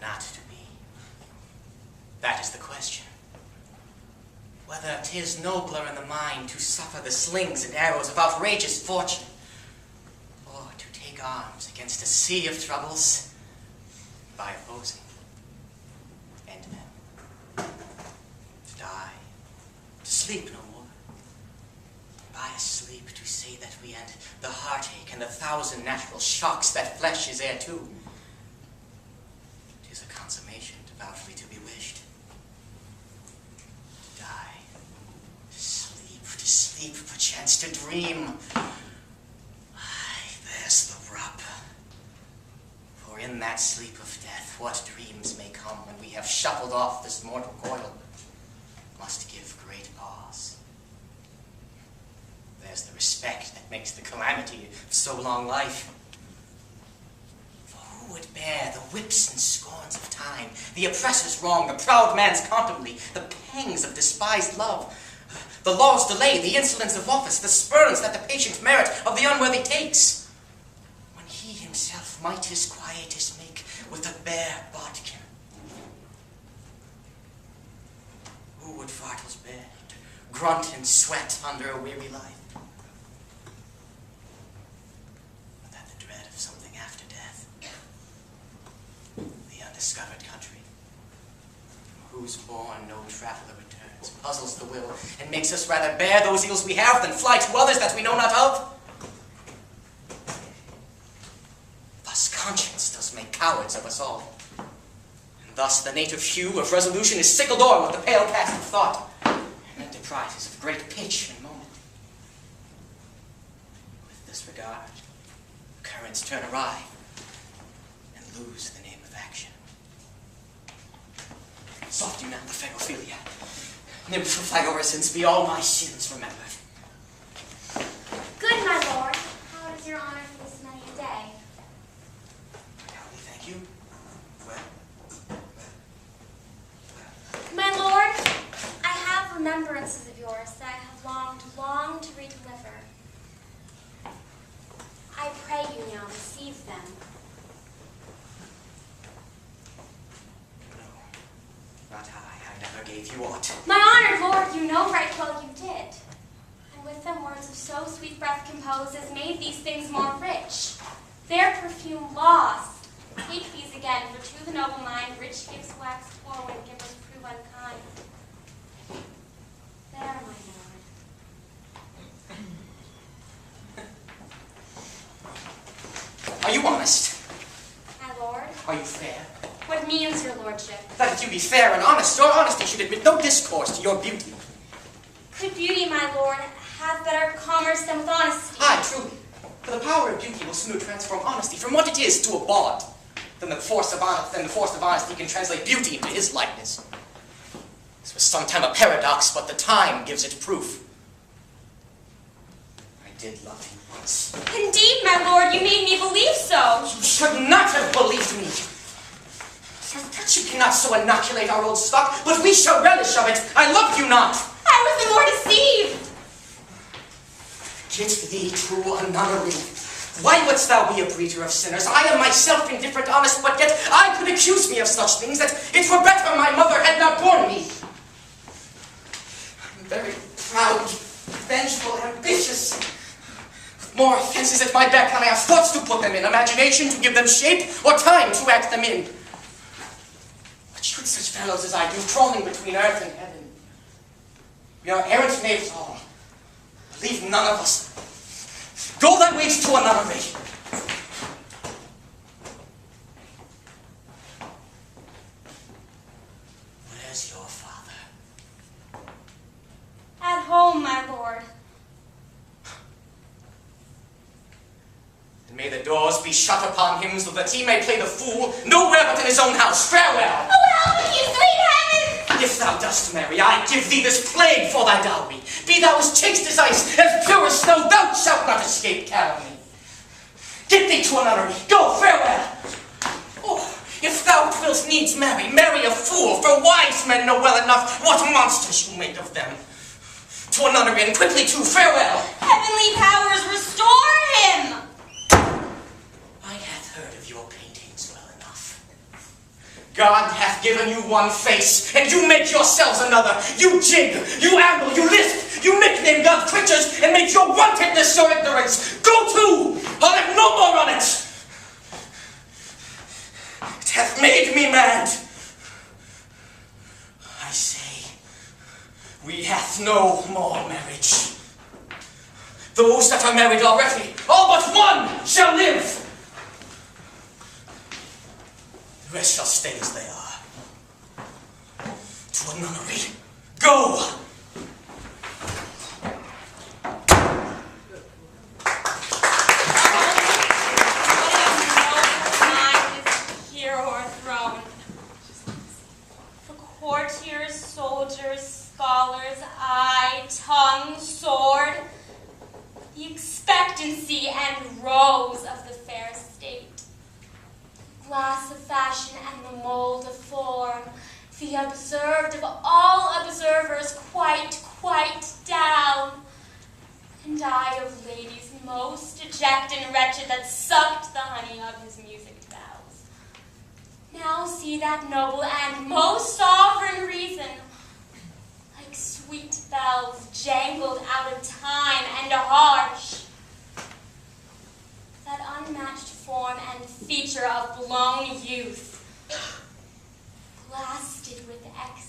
not to be? That is the question. Whether 'tis nobler in the mind to suffer the slings and arrows of outrageous fortune, or to take arms against a sea of troubles by opposing, end them, to die, to sleep no more, by a sleep to say that we end the heartache and the thousand natural shocks that flesh is heir to. 'Tis a consummation devoutly to be wished. To die, to sleep, perchance to dream. Aye, there's the rub. For in that sleep of death, what dreams may come when we have shuffled off this mortal coil, must give great pause. There's the respect that makes the calamity of so long life. For who would bear the whips and scorns of time, the oppressor's wrong, the proud man's contumely, the pangs of despised love, the law's delay, the insolence of office, the spurns that the patient merit of the unworthy takes, when he himself might his quietus make with a bare bodkin? Who would vartles bear, to grunt and sweat under a weary life? But that the dread of something after death, the undiscovered country, from whose bourne no traveller returns, puzzles the will, and makes us rather bear those ills we have than fly to others that we know not of. Thus conscience does make cowards of us all. And thus the native hue of resolution is sickled o'er with the pale cast of thought, and enterprises of great pitch and moment. With this regard, currents turn awry, and lose the name of action. Soft you now the fair Ophelia, nymph of thy orisons, be all my sins remembered. Good, my lord. How does your honor for this many a day? Heartily thank you. Well. My lord, I have remembrances of yours that I have longed to redeliver. I pray you now receive them. No, not I never gave you aught. My honored lord, you know right well you did. And with them words of so sweet breath composed as made these things more rich. Their perfume lost. Take these again, for to the noble mind rich gifts wax poor when givers prove unkind. There, my lord. Are you honest? My lord? Are you fair? What means your lordship? That if you be fair and honest, your honesty should admit no discourse to your beauty. Could beauty, my lord, have better commerce than with honesty? Aye, truly. For the power of beauty will sooner transform honesty from what it is to a bawd, than the force of honesty can translate beauty into his likeness. This was sometime a paradox, but the time gives it proof. I did love you once. Indeed, my lord, you made me believe so. You should not have believed me. Your virtue cannot so inoculate our old stock, but we shall relish of it. I loved you not. I was the more deceived. Get thee to a nunnery. Why wouldst thou be a breeder of sinners? I am myself indifferent, honest, but yet I could accuse me of such things that it were better my mother had not borne me. I'm very proud, vengeful, ambitious. With more offenses at my back than I have thoughts to put them in, imagination to give them shape, or time to act them in. What should such fellows as I do, crawling between earth and heaven? We are errant knaves all. Leave none of us. Go thy ways to a nunnery. Where's your father? At home, my lord. And may the doors be shut upon him so that he may play the fool nowhere but in his own house. Farewell. Oh, help me, sweet heaven! If thou dost marry, I give thee this plague for thy dowry. Be thou as chaste as ice, as pure as snow, thou shalt not escape calumny. Get thee to a nunnery. Go, farewell. Oh, if thou wilt needs marry a fool, for wise men know well enough what monsters you make of them. To a nunnery, and quickly too, farewell. Heavenly powers, restore him! I hath heard of your paintings well enough. God hath given you one face, and you make yourselves another. You jig, you amble, you lisp, you nickname God's creatures, and make your wantedness your ignorance. Go to! I'll have no more on it! It hath made me mad. I say, we hath no more marriage. Those that are married already, all but one, shall live. The rest shall stay as they are. To a nunnery. Go! Courtiers, soldiers, scholars, eye, tongue, sword, the expectancy and rose of the fair state, the glass of fashion and the mold of form, the observed of all observers quite down, and I of ladies most dejected and wretched that sucked the honey of his music bells. Now see that noble and most sovereign reason, like sweet bells jangled out of time and harsh. That unmatched form and feature of blown youth, blasted with ecstasy.